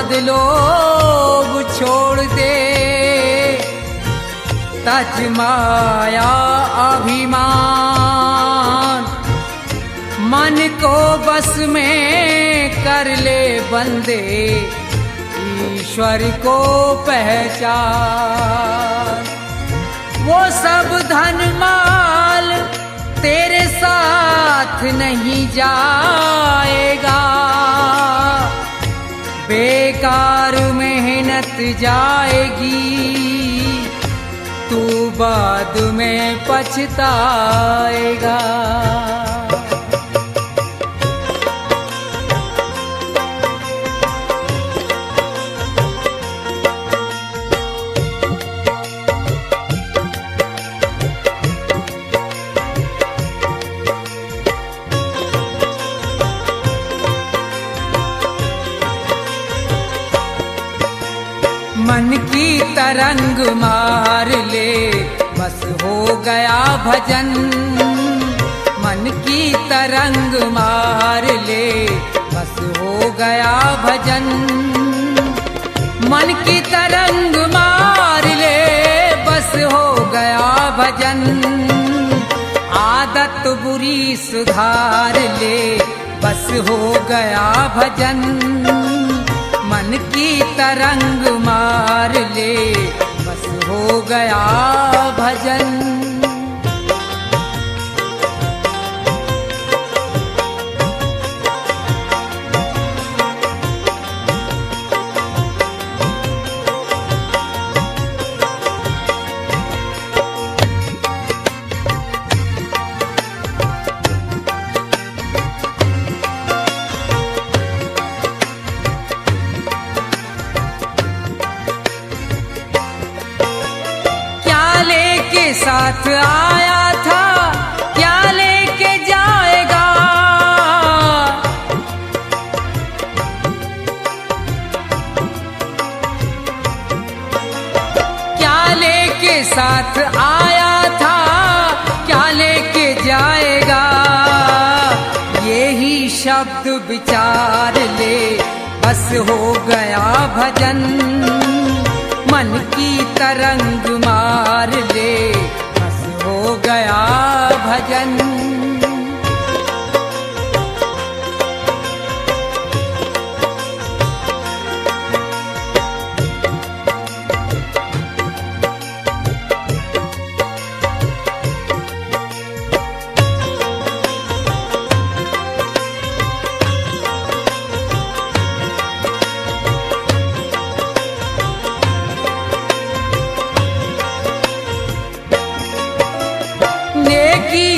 मद लोभ छोड़ दे, तज माया अभिमान, मन को बस में कर ले बंदे, ईश्वर को पहचान। वो सब धन माल तेरे साथ नहीं जाएगा, बेकार मेहनत जाएगी, तू बाद में पछताएगा। मन की तरंग मार ले, बस हो गया भजन। मन की तरंग मार ले, बस हो गया भजन। मन की तरंग मार ले, बस हो गया भजन। आदत बुरी सुधार ले, बस हो गया भजन। मन की तरंग मार ले, बस हो गया भजन। साथ आया था, क्या लेके जाएगा? क्या लेके साथ आया था, क्या लेके जाएगा? यही शब्द विचार ले, बस हो गया भजन। मन की तरंग मार ले, बस हो गया भजन।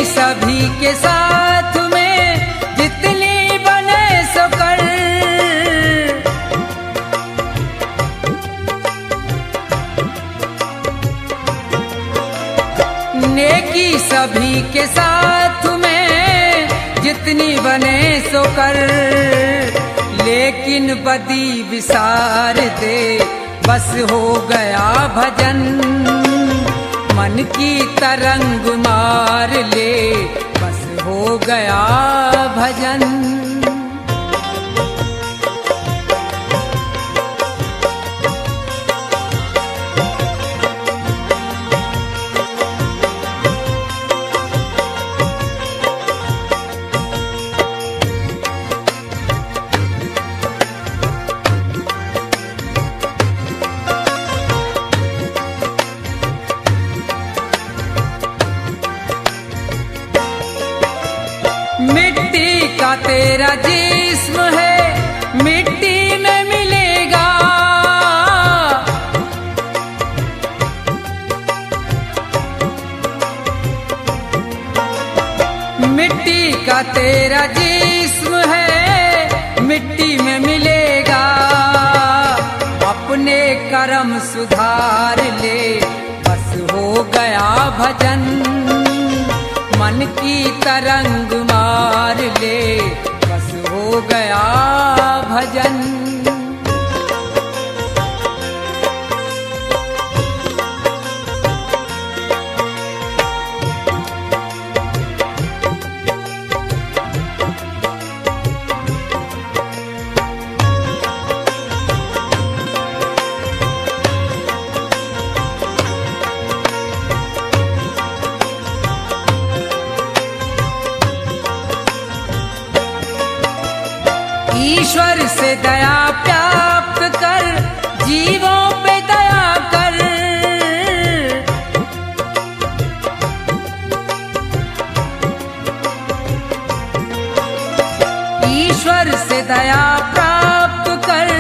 सभी के साथ में जितनी बने सो कर, नेकी सभी के साथ में जितनी बने सो कर। लेकिन बदी विसार दे, बस हो गया भजन। मन की तरंग मार ले, बस हो गया भजन। मिट्टी का तेरा जिस्म है, मिट्टी में मिलेगा। मिट्टी का तेरा जिस्म है, मिट्टी में मिलेगा। अपने कर्म सुधार ले, बस हो गया भजन। मन की तरंग मार ले, बस हो गया भजन। ईश्वर से दया प्राप्त कर, जीवों पे दया कर। ईश्वर से दया प्राप्त कर,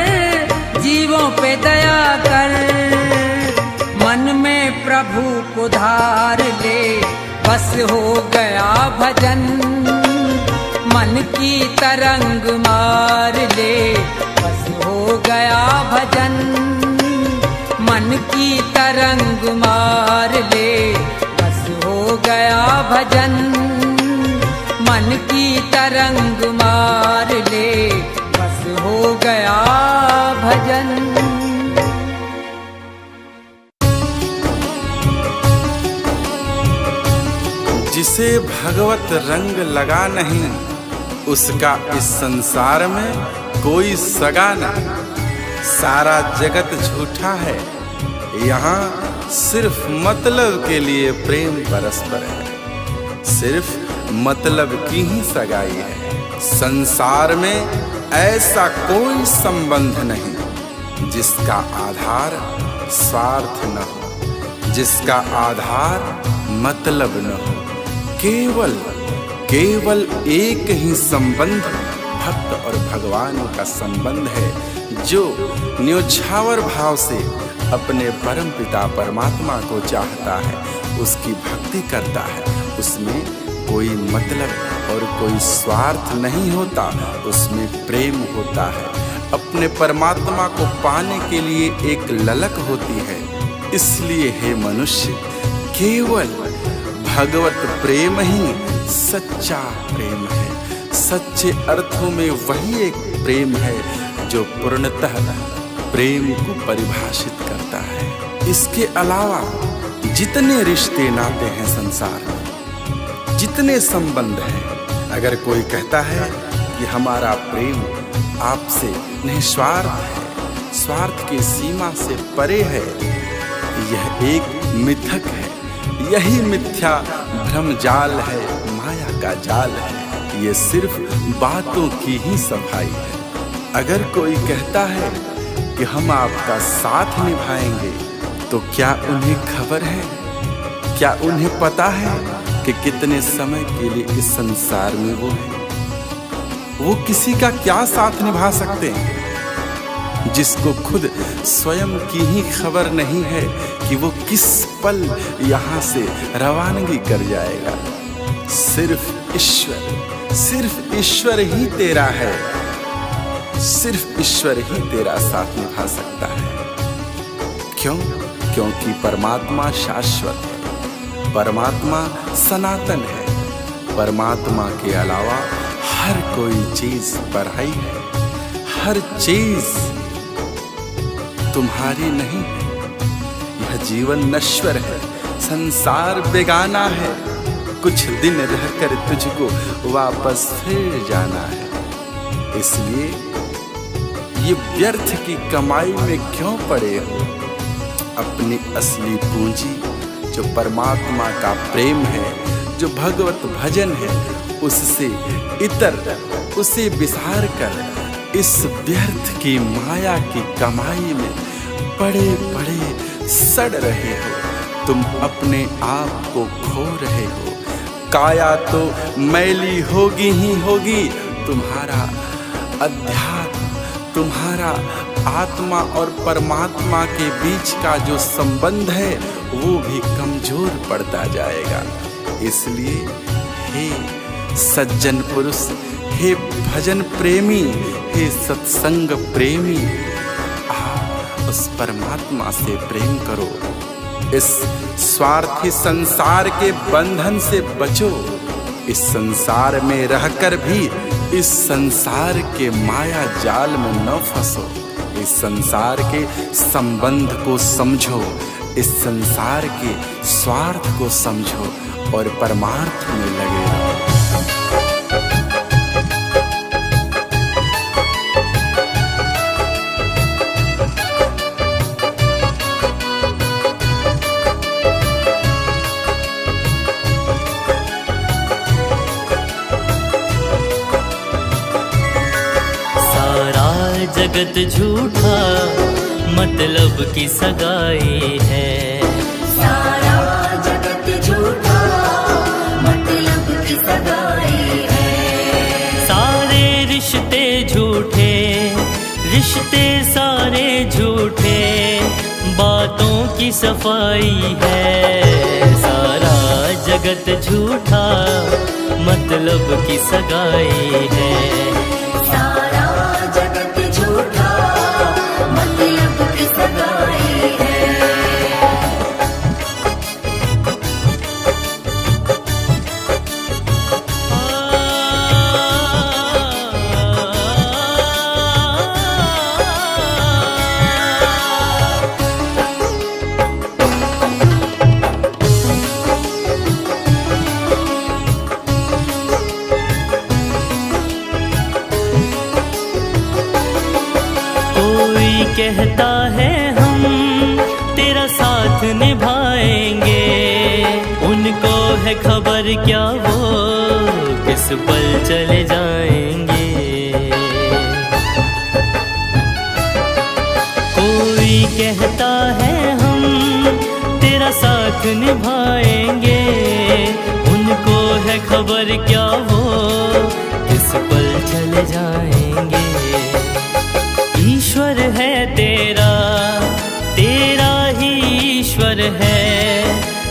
जीवों पे दया कर। मन में प्रभु को धार ले, बस हो गया भजन। मन की तरंग मार ले, बस हो गया भजन। मन की तरंग मार ले, बस हो गया भजन। मन की तरंग मार ले, बस हो गया भजन। जिसे भगवत रंग लगा नहीं, उसका इस संसार में कोई सगा नहीं। सारा जगत झूठा है, यहाँ सिर्फ मतलब के लिए प्रेम परस्पर है। सिर्फ मतलब की ही सगाई है। संसार में ऐसा कोई संबंध नहीं जिसका आधार स्वार्थ न हो, जिसका आधार मतलब न हो। केवल एक ही संबंध भक्त और भगवान का संबंध है, जो न्योछावर भाव से अपने परम पिता परमात्मा को चाहता है, उसकी भक्ति करता है। उसमें कोई मतलब और कोई स्वार्थ नहीं होता, उसमें प्रेम होता है। अपने परमात्मा को पाने के लिए एक ललक होती है। इसलिए हे मनुष्य, केवल भगवत प्रेम ही सच्चा प्रेम है। सच्चे अर्थों में वही एक प्रेम है जो पूर्णतः प्रेम को परिभाषित करता है। इसके अलावा जितने रिश्ते नाते हैं संसार में, जितने संबंध हैं, अगर कोई कहता है कि हमारा प्रेम आपसे निस्वार्थ है, स्वार्थ की सीमा से परे है, यह एक मिथक है। यही मिथ्या भ्रम जाल है, माया का जाल है। ये सिर्फ बातों की ही सफाई है। अगर कोई कहता है कि हम आपका साथ निभाएंगे, तो क्या उन्हें खबर है, क्या उन्हें पता है कि कितने समय के लिए इस संसार में वो है? वो किसी का क्या साथ निभा सकते हैं जिसको खुद स्वयं की ही खबर नहीं है कि वो किस पल यहाँ से रवानगी कर जाएगा। सिर्फ ईश्वर ही तेरा है। सिर्फ ईश्वर ही तेरा साथ निभा सकता है। क्यों? क्योंकि परमात्मा शाश्वत है, परमात्मा सनातन है। परमात्मा के अलावा हर कोई चीज पराई है। हर चीज तुम्हारी नहीं है। यह जीवन नश्वर है, संसार बेगाना है। कुछ दिन रहकर तुझको वापस फिर जाना है। इसलिए ये व्यर्थ की कमाई में क्यों पड़े हो? अपनी असली पूंजी जो परमात्मा का प्रेम है, जो भगवत भजन है, उससे इतर उसे विसार कर इस व्यर्थ की माया की कमाई में पड़े पड़े सड़ रहे हो। तुम अपने आप को खो रहे हो। काया तो मैली होगी ही होगी। तुम्हारा अध्यात्म, तुम्हारा आत्मा और परमात्मा के बीच का जो संबंध है वो भी कमजोर पड़ता जाएगा। इसलिए हे सज्जन पुरुष, हे भजन प्रेमी, हे सत्संग प्रेमी, आप उस परमात्मा से प्रेम करो। इस स्वार्थी संसार के बंधन से बचो। इस संसार में रहकर भी इस संसार के माया जाल में न फंसो। इस संसार के संबंध को समझो, इस संसार के स्वार्थ को समझो और परमार्थ में लगे रहो। जगत झूठा, मतलब की सगाई है। सारा जगत झूठा, मतलब की सगाई है। सारे रिश्ते झूठे, रिश्ते सारे झूठे, बातों की सफाई है। सारा जगत झूठा, मतलब की सगाई है। सारा जगत झूठा, मतलब की सगाई है। कहता है हम तेरा साथ निभाएंगे, उनको है खबर क्या वो किस पल चले जाएंगे। कोई कहता है हम तेरा साथ निभाएंगे, उनको है खबर क्या वो किस पल चले जाएंगे। ईश्वर है तेरा, तेरा ही ईश्वर है,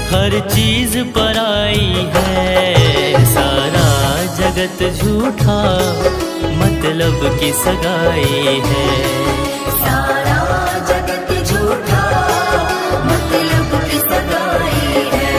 हर चीज पराई है। सारा जगत झूठा, मतलब की सगाई है। सारा जगत झूठा, मतलब की सगाई है।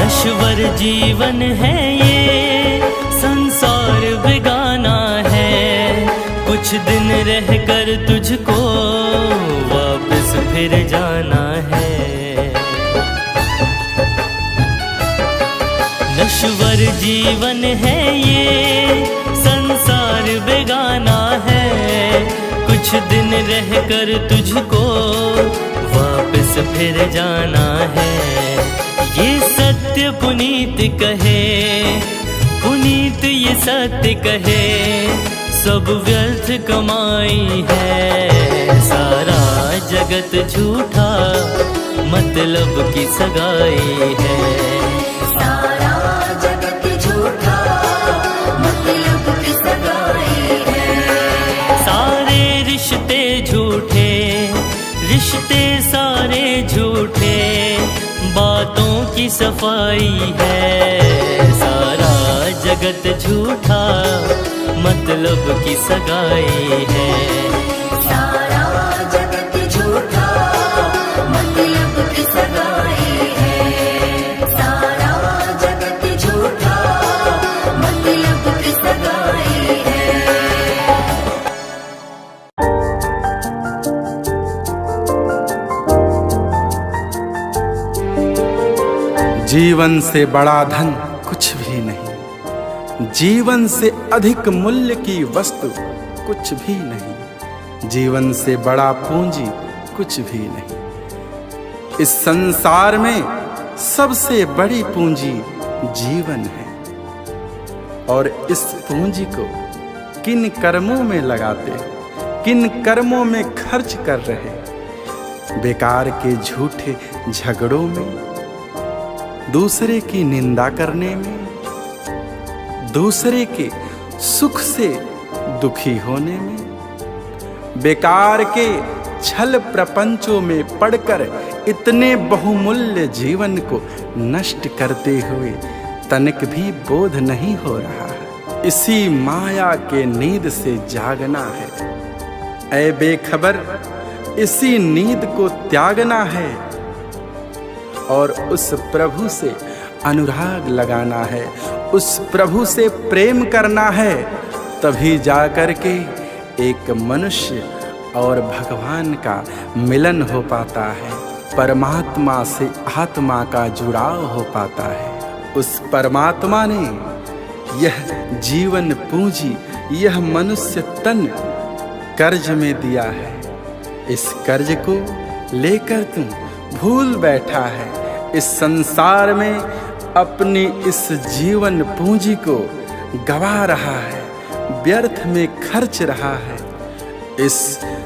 नश्वर जीवन है ये, संसार बेगाना है, कुछ दिन रहकर तुझको वापस फिर जाना है। नश्वर जीवन है ये, संसार बेगाना है, कुछ दिन रहकर तुझको वापस फिर जाना है। ये सत्य पुनीत कहे, पुनीत ये सत्य कहे, सब व्यर्थ कमाई है। सारा जगत झूठा, मतलब की सगाई है। सारा जगत झूठा, मतलब की सगाई है। सारे रिश्ते झूठे, रिश्ते सारे झूठे, बातों की सफाई है। सारा जगत झूठा, मतलब की सगाई है। सारा जगत झूठा, मतलब की सगाई है। सारा जगत झूठा, मतलब की सगाई है। जीवन से बड़ा धन कुछ भी नहीं, जीवन से अधिक मूल्य की वस्तु कुछ भी नहीं, जीवन से बड़ा पूंजी कुछ भी नहीं। इस संसार में सबसे बड़ी पूंजी जीवन है, और इस पूंजी को किन कर्मों में लगाते, किन कर्मों में खर्च कर रहे। बेकार के झूठे झगड़ों में, दूसरे की निंदा करने में, दूसरे के सुख से दुखी होने में, बेकार के छल प्रपंचों में पड़कर इतने बहुमूल्य जीवन को नष्ट करते हुए तनिक भी बोध नहीं हो रहा है। इसी माया के नींद से जागना है। ऐ बेखबर, इसी नींद को त्यागना है और उस प्रभु से अनुराग लगाना है, उस प्रभु से प्रेम करना है। तभी जाकर के एक मनुष्य और भगवान का मिलन हो पाता है, परमात्मा से आत्मा का जुड़ाव हो पाता है। उस परमात्मा ने यह जीवन पूंजी, यह मनुष्य तन कर्ज में दिया है, इस कर्ज को लेकर तू भूल बैठा है। इस संसार में अपनी इस जीवन पूंजी को गवा रहा है, व्यर्थ में खर्च रहा है। इस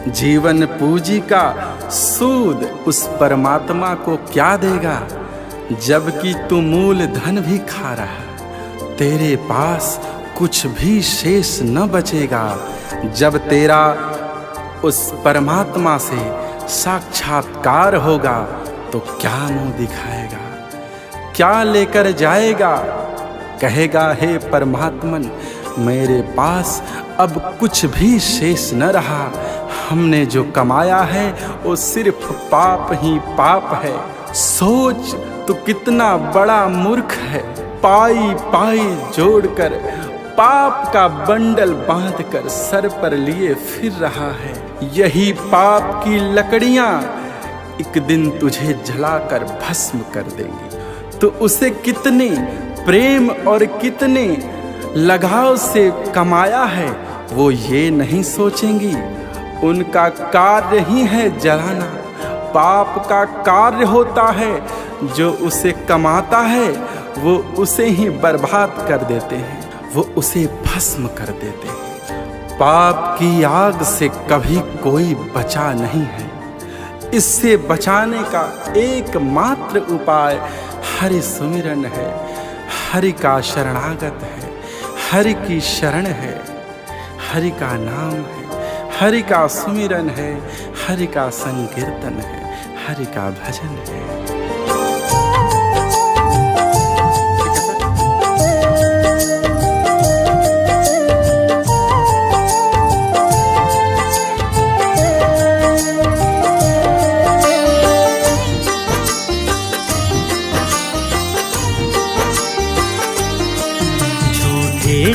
जीवन पूंजी का सूद उस परमात्मा को क्या देगा, जबकि तू मूल धन भी खा रहा है। तेरे पास कुछ भी शेष न बचेगा। जब तेरा उस परमात्मा से साक्षात्कार होगा तो क्या मुंह दिखाएगा, क्या लेकर जाएगा? कहेगा, हे परमात्मन, मेरे पास अब कुछ भी शेष न रहा। हमने जो कमाया है वो सिर्फ पाप ही पाप है। सोच तू कितना बड़ा मूर्ख है। पाई पाई जोड़कर पाप का बंडल बांधकर सर पर लिए फिर रहा है। यही पाप की लकड़ियां एक दिन तुझे जलाकर भस्म कर देंगी। तो उसे कितने प्रेम और कितने लगाव से कमाया है वो ये नहीं सोचेंगी। उनका कार्य ही है जलाना। पाप का कार्य होता है, जो उसे कमाता है वो उसे ही बर्बाद कर देते हैं, वो उसे भस्म कर देते हैं। पाप की आग से कभी कोई बचा नहीं है। इससे बचाने का एकमात्र उपाय हरि सुमिरन है, हरि का शरणागत है, हरि की शरण है, हरि का नाम है, हरि का सुमिरन है, हरि का संकीर्तन है, हरि का भजन है।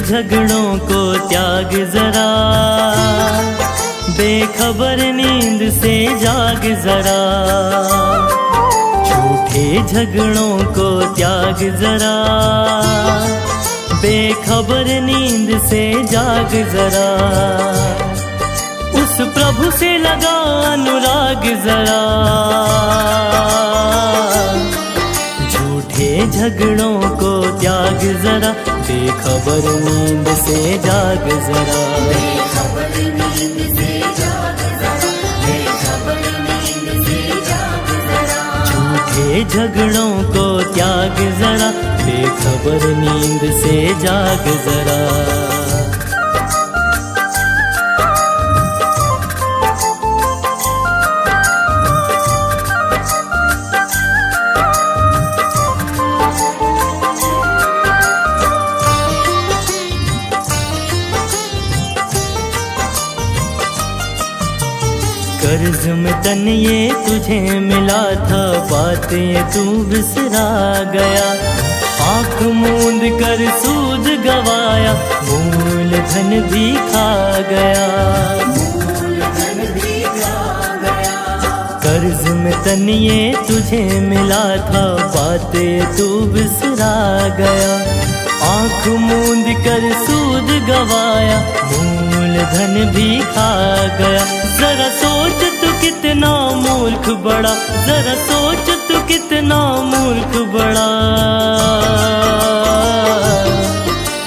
झगड़ों को त्याग जरा, बेखबर नींद से जाग जरा। झूठे झगड़ों को त्याग जरा, बेखबर नींद से जाग जरा। उस प्रभु से लगा अनुराग जरा। झूठे झगड़ों को त्याग जरा, बेखबर नींद से जाग जरा। बेखबर नींद से जाग जरा, बेखबर नींद से जाग जरा। झूठे झगड़ों को त्याग जरा, बेखबर नींद से जाग जरा। कर्ज में तन ये तुझे मिला था, बात ये तू बिसरा गया। आँख मूंद कर सूद गवाया, मूल धन भी खा गया। मूल धन भी खा गया। कर्ज में तन ये तुझे मिला था, बात ये तू बिसरा गया। आँख मूंद कर सूद गवाया, मूल धन भी खा गया। जरा सोच तू कितना मूर्ख बड़ा, जरा सोच तू कितना मूर्ख बड़ा।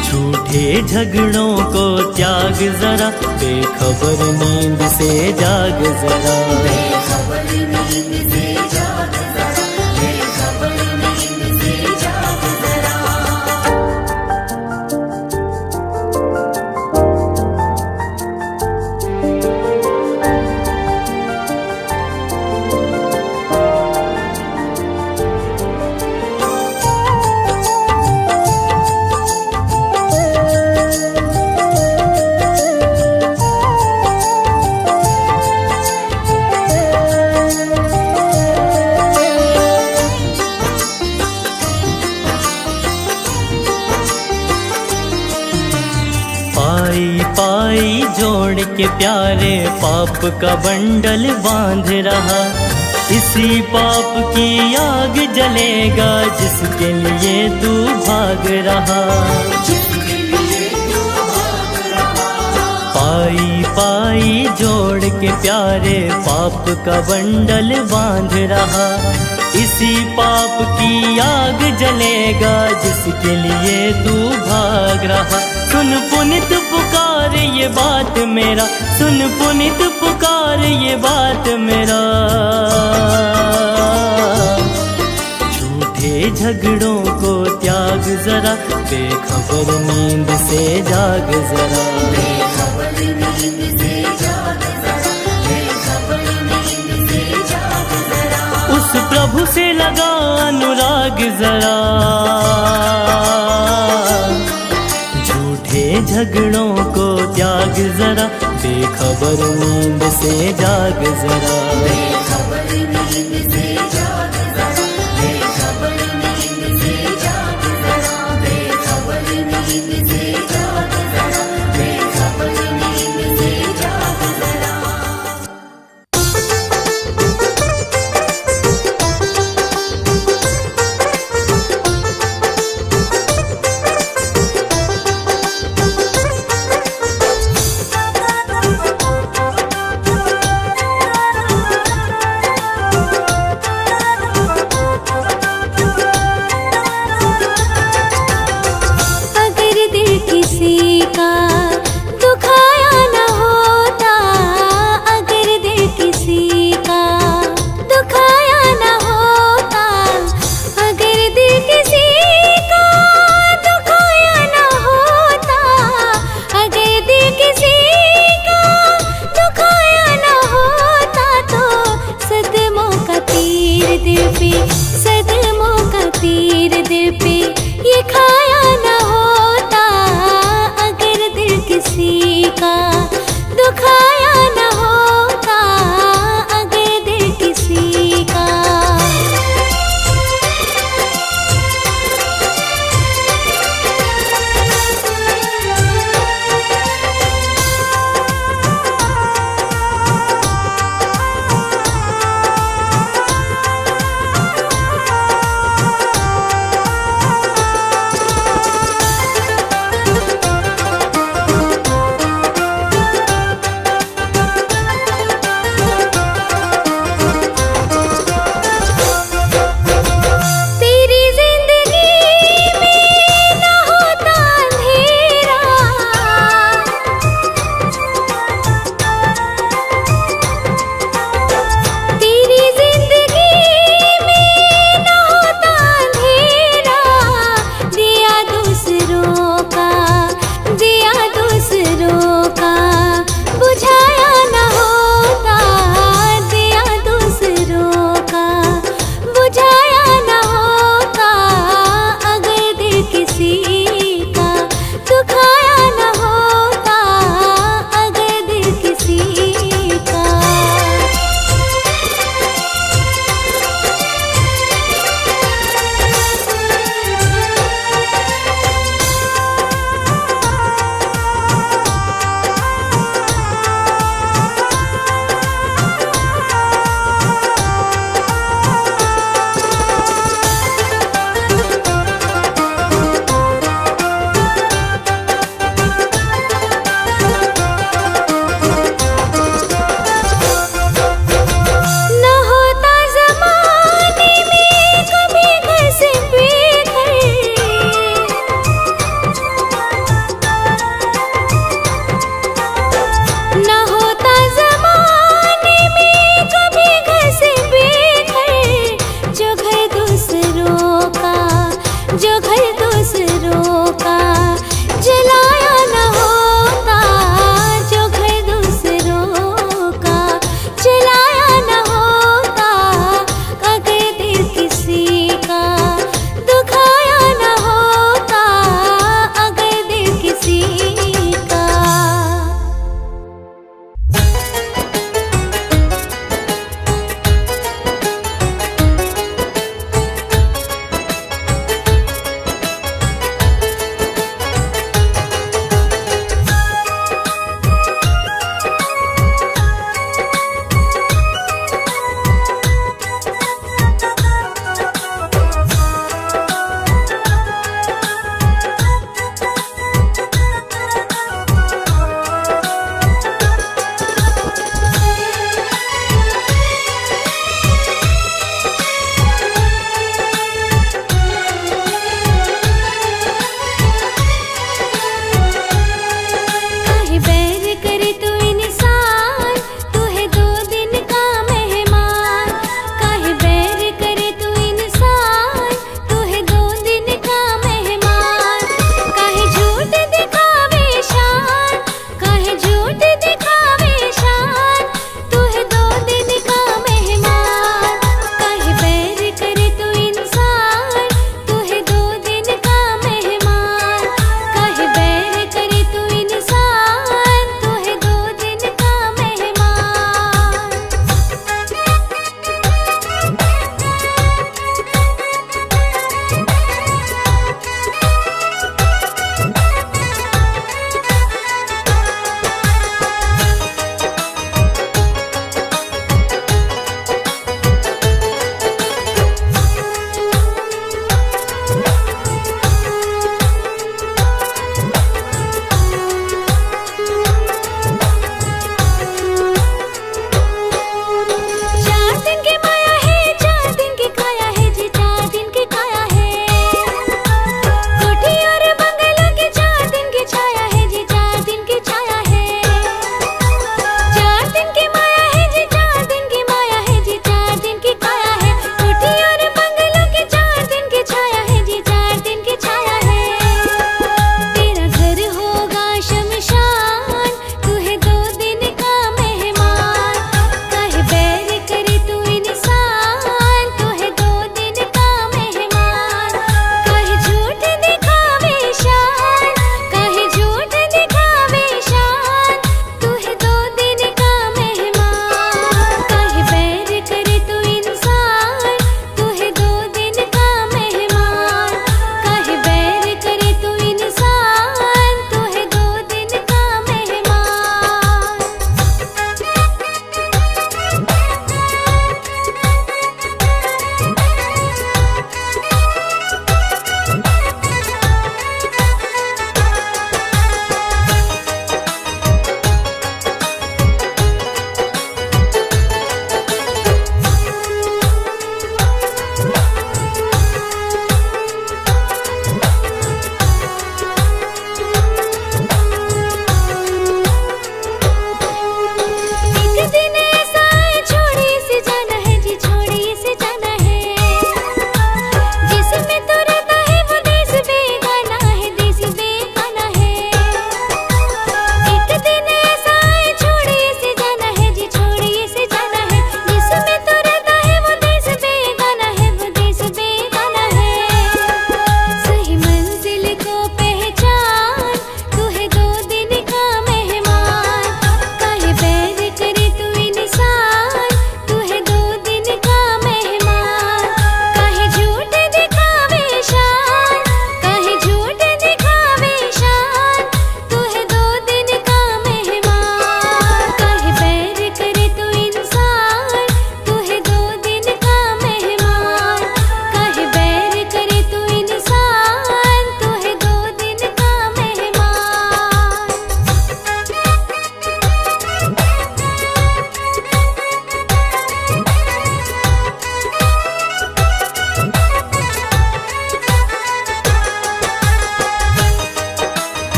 झूठे झगड़ों को त्याग जरा, बेखबर नींद से जाग जरा। बेखबर नींद से जाग जरा, बेखबर नींद से जाग जरा। पाई जोड़ के प्यारे पाप का बंडल बांध रहा। इसी पाप की आग जलेगा, जिसके लिए तू भाग रहा। जिसके लिए तू भाग रहा। पाई पाई जोड़ के प्यारे पाप का बंडल बांध रहा। इसी पाप की आग जलेगा जिसके लिए तू भाग रहा। सुन पुनित पुकार ये बात मेरा, सुन पुनित पुकार ये बात मेरा। झूठे झगड़ों को त्याग जरा, बेखबर नींद से जाग जरा। बेखबर नींद से जाग जरा, बेखबर नींद से जाग जरा। उस प्रभु से लगा अनुराग जरा। झूठे झगड़ों को त्याग जरा, बेखबर नींद से जाग जरा। बेखबर नींद से जाग जरा, बेखबर नींद से जाग जरा। बेखबर नींद से जाग जरा, बेखबर नींद से जाग जरा।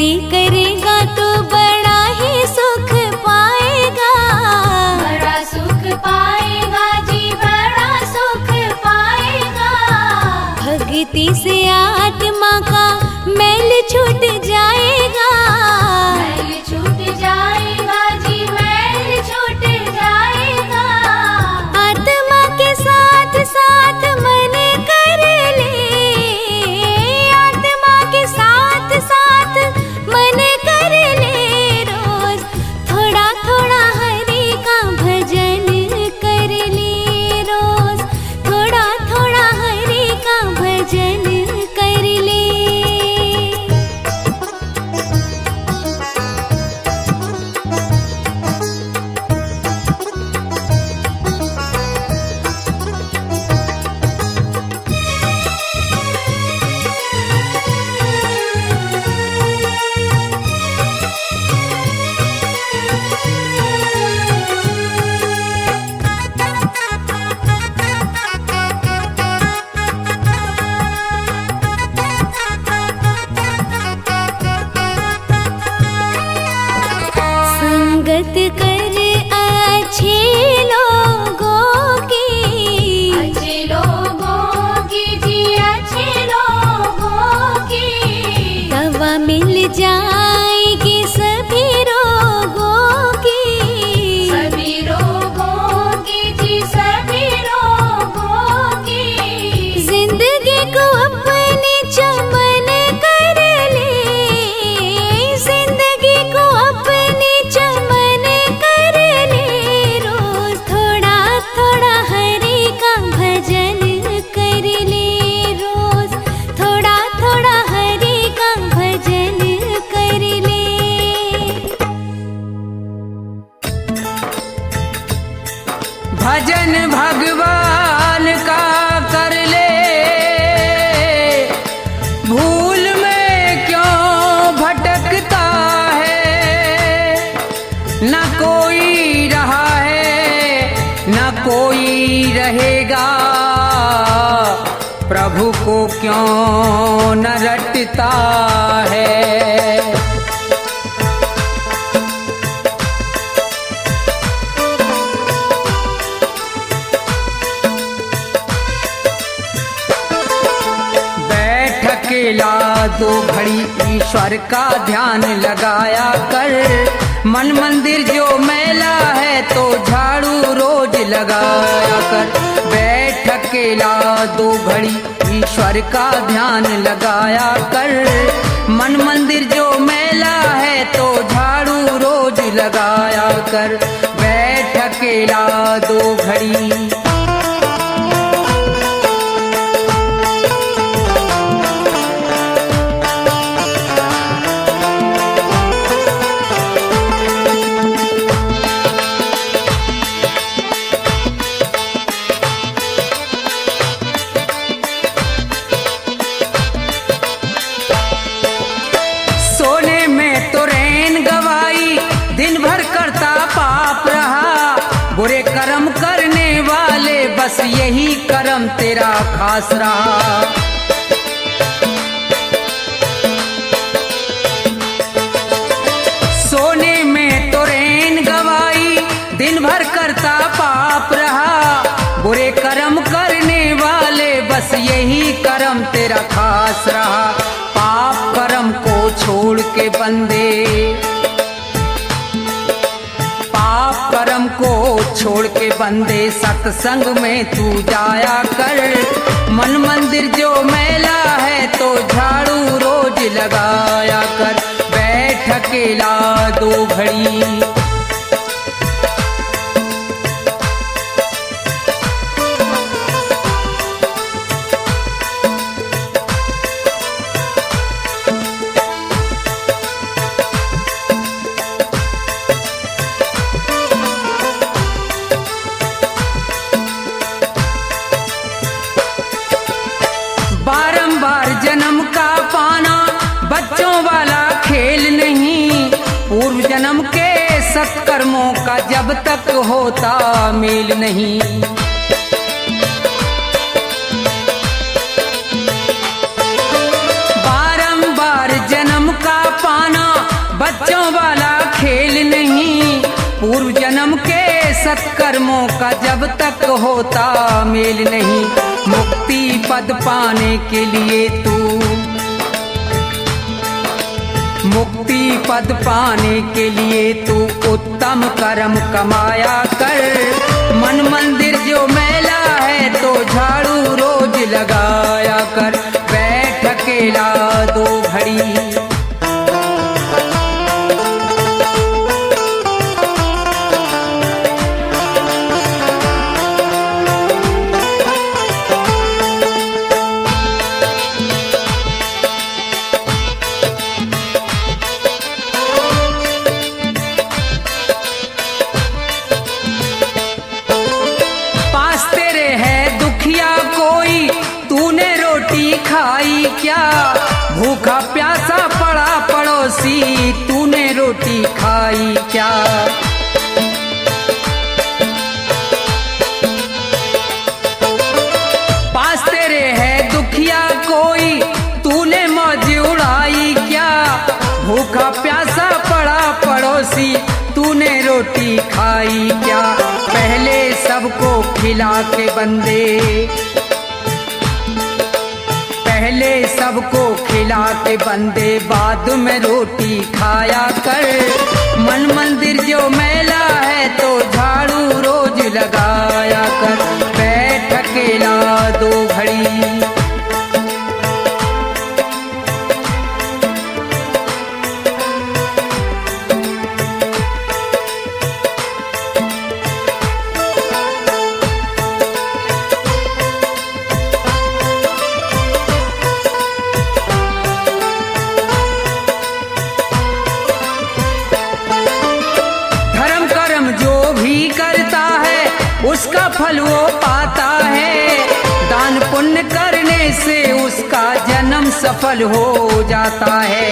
भक्ति करेगा तो बड़ा ही सुख पाएगा, बड़ा सुख पाएगा जी, बड़ा सुख पाएगा। भक्ति से आत्मा का मैल छूट जाएगा, मैल छूट जाएगा जी, मैल छूट जाएगा। आत्मा के साथ साथ मन कर ले, आत्मा के साथ साथ मन कर ले। रोज थोड़ा थोड़ा हरि का भजन कर ले, रोज थोड़ा थोड़ा हरि का भजन कर ले। संगत कर अच्छे लोगों की, अच्छे लोगों की जी, अच्छे लोगों की। दवा मिल जाएगी सभी रोगों की, सभी रोगों की जी, सभी रोगों की। जिंदगी को अपने चमन कर ले, जिंदगी को अपने चमन कर ले। रोज थोड़ा थोड़ा हरि का भजन कर ले, रोज थोड़ा थोड़ा हरि का भजन कर ले। भजन भगवान का कर ले, भूल में क्यों भटकता है। न कोई रहा है न कोई रहेगा, प्रभु को क्यों न रटता है। अकेला दो घड़ी ईश्वर का ध्यान लगाया कर। मन मंदिर जो मैला है तो झाड़ू रोज लगाया कर। बैठ अकेला दो घड़ी ईश्वर का ध्यान लगाया कर। मन मंदिर जो मैला है तो झाड़ू रोज लगाया कर। बैठ अकेला दो घड़ी। दिन भर करता पाप रहा, बुरे कर्म करने वाले बस यही कर्म तेरा खास रहा। सोने में तो रैन गवाई, दिन भर करता पाप रहा, बुरे कर्म करने वाले बस यही कर्म तेरा खास रहा। पाप कर्म को छोड़ के बंदे, कर्म को छोड़ के बंदे सत्संग में तू जाया कर। मन मंदिर जो मैला है तो झाड़ू रोज लगाया कर। बैठ अकेला दो घड़ी। बारंबार जन्म का पाना बच्चों वाला खेल नहीं। पूर्व जन्म के सत्कर्मों का जब तक होता मेल नहीं। बारंबार जन्म का पाना सत्कर्मों का जब तक होता मेल नहीं, मुक्ति पद पाने के लिए तू, मुक्ति पद पाने के लिए तू उत्तम कर्म कमाया कर। मन मंदिर जो मैला है तो झाड़ू रोज लगाया कर। बैठ अकेला 2 घड़ी, खाई क्या भूखा प्यासा पड़ा पड़ोसी, तूने रोटी खाई क्या। पास तेरे है दुखिया कोई, तूने मौज उड़ाई क्या। भूखा प्यासा पड़ा पड़ोसी, तूने रोटी खाई क्या। पहले सबको खिला के बंदे, पहले सबको खिला के बंदे बाद में रोटी खाया कर। मन मंदिर जो मैला है तो झाड़ू रोज लगाया कर। बैठ अकेला 2 घड़ी, उसका फल वो पाता है। दान पुण्य करने से उसका जन्म सफल हो जाता है।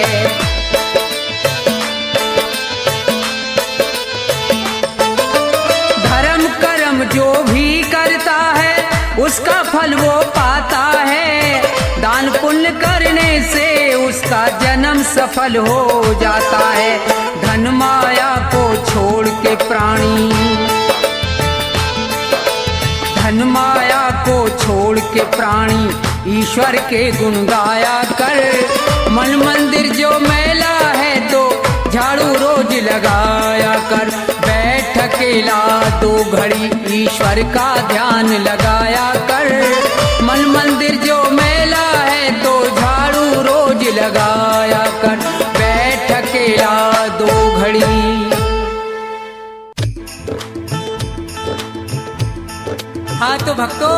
धर्म कर्म जो भी करता है उसका फल वो पाता है। दान पुण्य करने से उसका जन्म सफल हो जाता है। धन माया को छोड़ के प्राणी, धन माया को छोड़ के प्राणी ईश्वर के गुण गाया कर। मन मंदिर जो मैला है तो झाड़ू रोज लगाया कर। बैठ अकेला 2 घड़ी ईश्वर का ध्यान लगाया कर। मन मंदिर जो मैला है तो झाड़ू रोज लगाया कर। बैठ अकेला 2 घड़ी। हाँ तो भक्तों,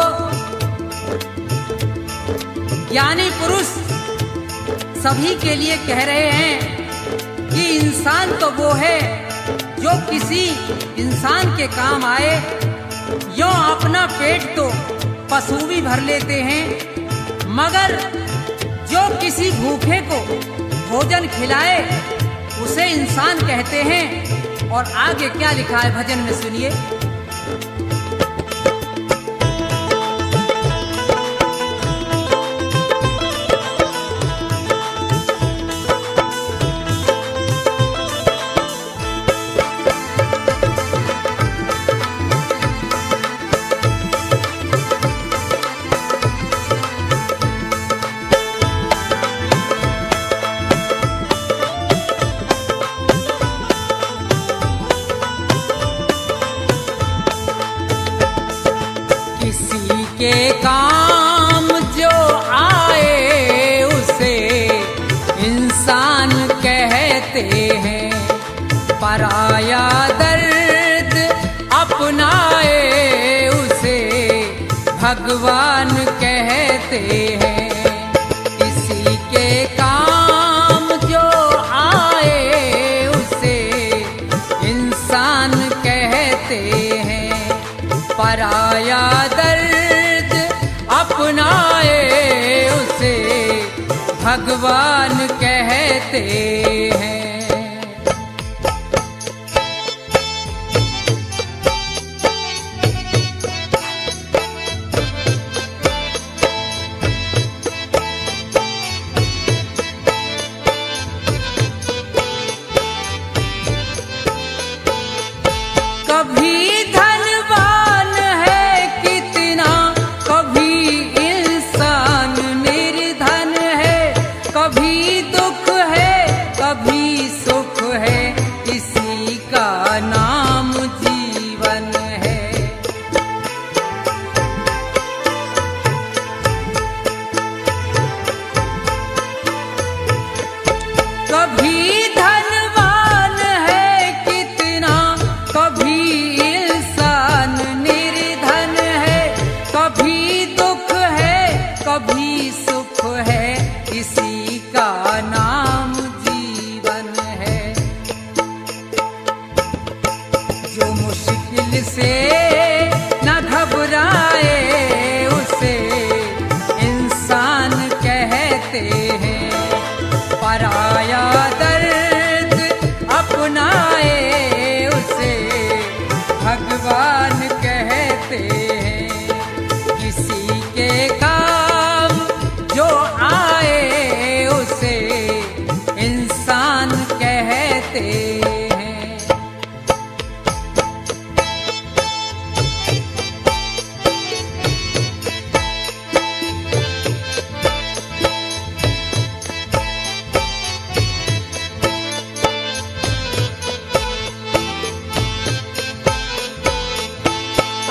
ज्ञानी पुरुष सभी के लिए कह रहे हैं कि इंसान तो वो है जो किसी इंसान के काम आए। यों अपना पेट तो पशु भी भर लेते हैं, मगर जो किसी भूखे को भोजन खिलाए उसे इंसान कहते हैं। और आगे क्या लिखा है भजन में सुनिए। के काम जो आए उसे इंसान कहते हैं। पराया दर्द अपनाए उसे भगवान कहते हैं। किसी के काम जो आए उसे इंसान कहते हैं। पराया दर्द अपनाए उसे भगवान कहते हैं। कभी धन भी सुख है, इसी का नाम जीवन है। जो मुश्किल से न घबराए उसे इंसान कहते हैं, पराया दर्द अपनाए उसे भगवान कहते हैं। किसी के काम जो आए उसे इंसान कहते हैं।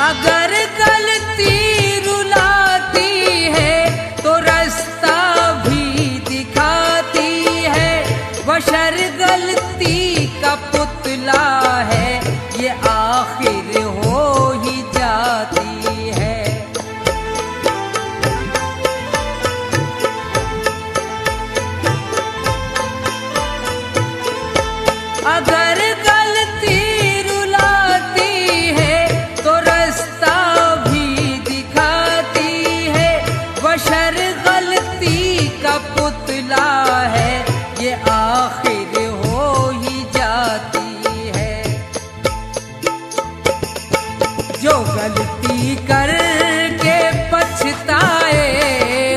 अगर गलती रुलाती है तो रास्ता भी दिखाती है, बशर गलती का पुतला है, ये आखिर हो ही जाती है। अगर गलती रुलाती है तो रास्ता भी दिखाती है, बशर गलती का पुतला है, ये आखिर हो ही जाती है। जो गलती करके पछताए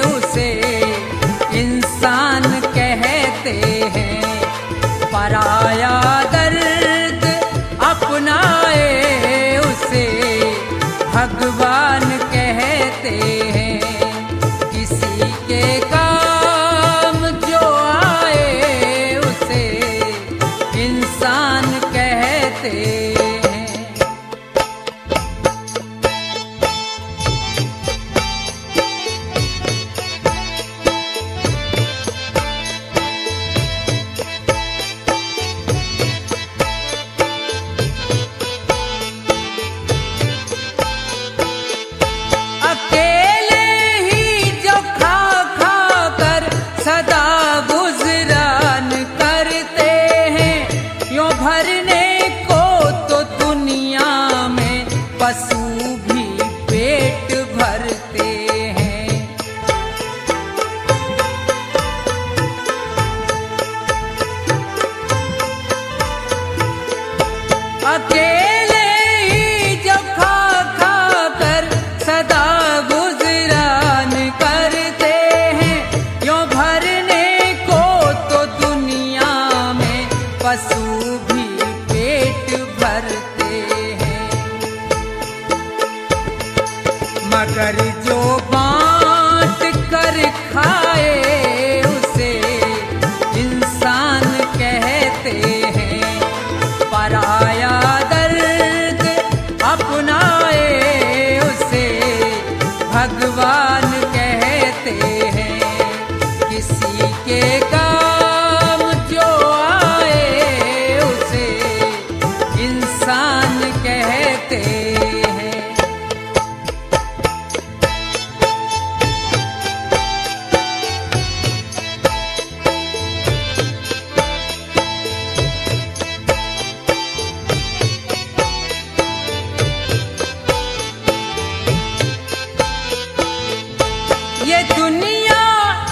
उसे इंसान कहते हैं, पराया दर्द अपनाए उसे भगवान कहते हैं। किसी के काम जो आए उसे इंसान कहते हैं। अकेले ही जो खा खा कर सदा गुजरान करते हैं, यों भरने को तो दुनिया में पशु भी पेट भरते हैं। अकेले ही जो खा खा कर सदा गुजरान करते हैं, यों भरने को तो दुनिया में पशु भी पेट भरते हैं। मगर जो बांट कर खाए उसे इंसान कहते हैं, पराया दर्द अपनाए उसे भगवान कहते हैं। किसी के काम जो आए उसे इंसान कहते हैं। ये दुनिया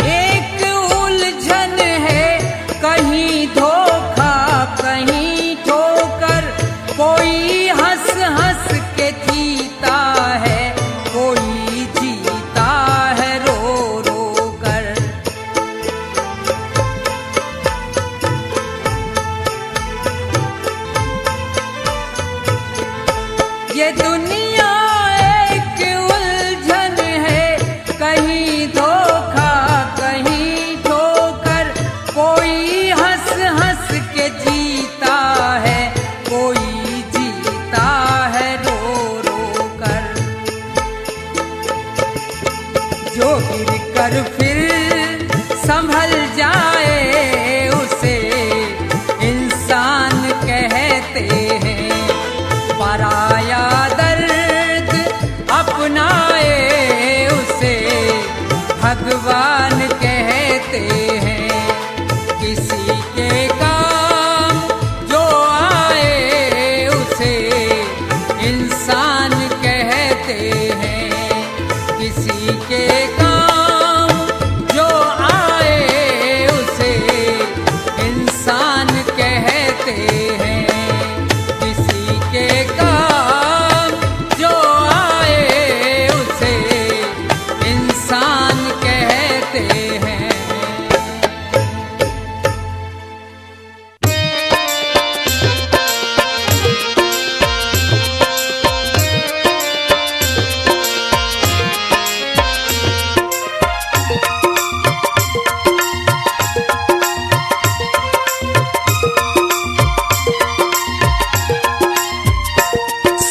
एक उलझन है, कहीं धोखा कहीं ठोकर, कोई हंस हंस के जीता है, कोई जीता है रो रो कर। ये दुनिया एक उलझन है, कहीं धोखा कहीं ठोकर, कोई हंस हंस के जीता है, कोई जीता है रो रो कर। जो गिर कर फिर संभल जाए उसे इंसान कहते हैं, पराया दर्द अपनाए उसे भगवान कहते हैं, किसी के काम जो आए उसे इंसान कहते हैं। किसी के काम जो आए उसे इंसान कहते हैं। किसी के काम जो आए उसे इंसान कहते हैं।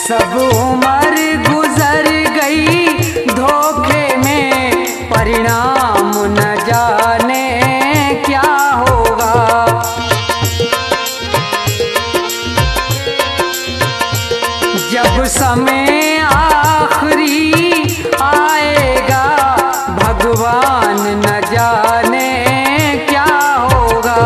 सब उम्र गुजर गई धोखे में, परिणाम न जाने क्या होगा। जब समय आखिरी आएगा, भगवान न जाने क्या होगा।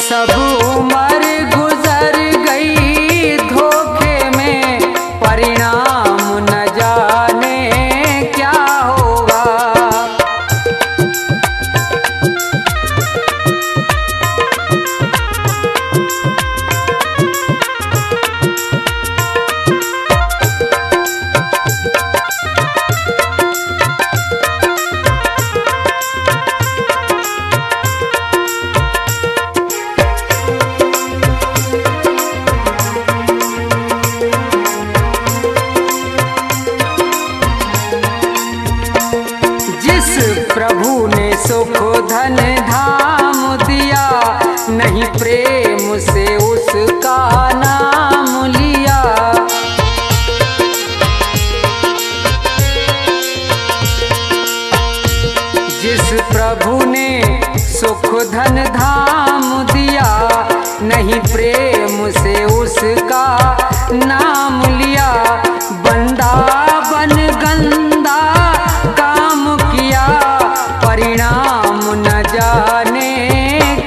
सब उम्र गुजर गई धोखे में, परिणाम न जाने क्या होगा। जिस प्रभु ने सुख धन धाम दिया, नहीं प्रेम से उसका नाम लिया। जिस प्रभु ने सुख धन धाम दिया, नहीं प्रेम से उसका नाम लिया। बंदा बन गंदा काम किया, परिणाम न जाने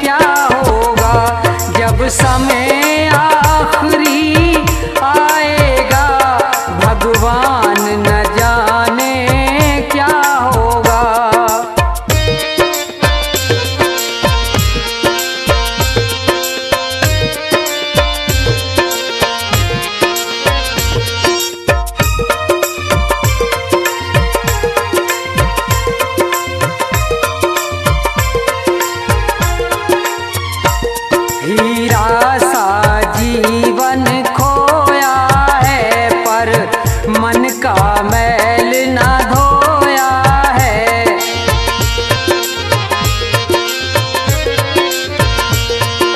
क्या होगा। जब समय आखिरी आएगा, भगवान न जाने क्या होगा। हीरा सा जीवन खोया है, पर मन का मैल न धोया है।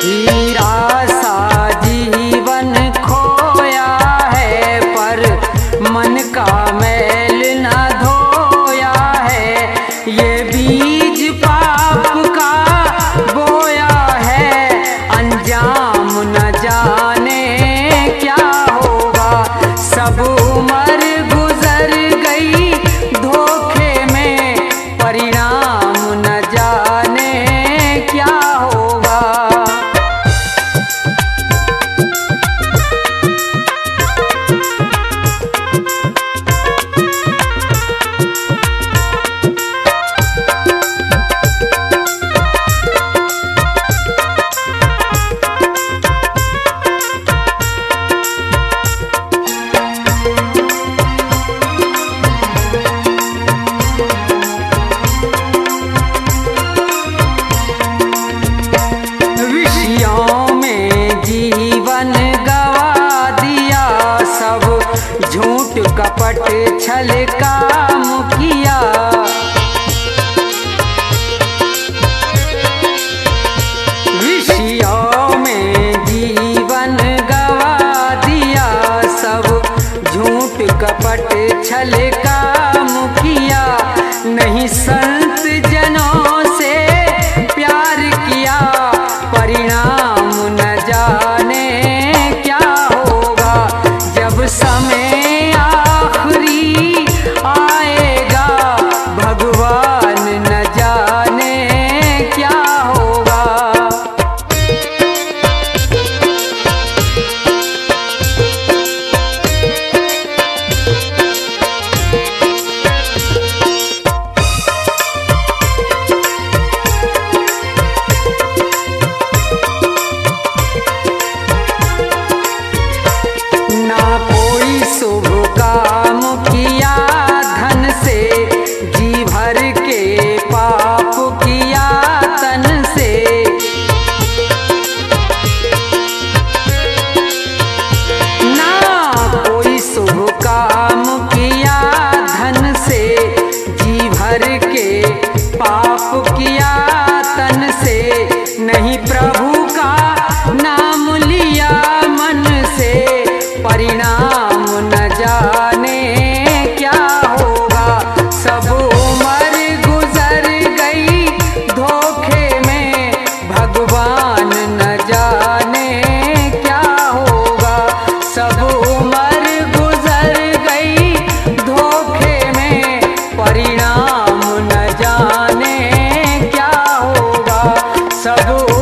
हीरा सा जीवन खोया है, पर मन का मैल न धोया है। ये बीज पाप का बोया है, अंजाम न जाने क्या होगा। सब उम्र गुजर गई धोखे में, परिणाम न जाने क्या होगा। विषयों में जीवन गवा दिया, सब झूठ कपट छल काम किया। विषयों में जीवन गवा दिया, सब झूठ कपट छल काम किया। नहीं संत जनों से प्यार किया, परिणाम न जाने क्या होगा। जब समय सब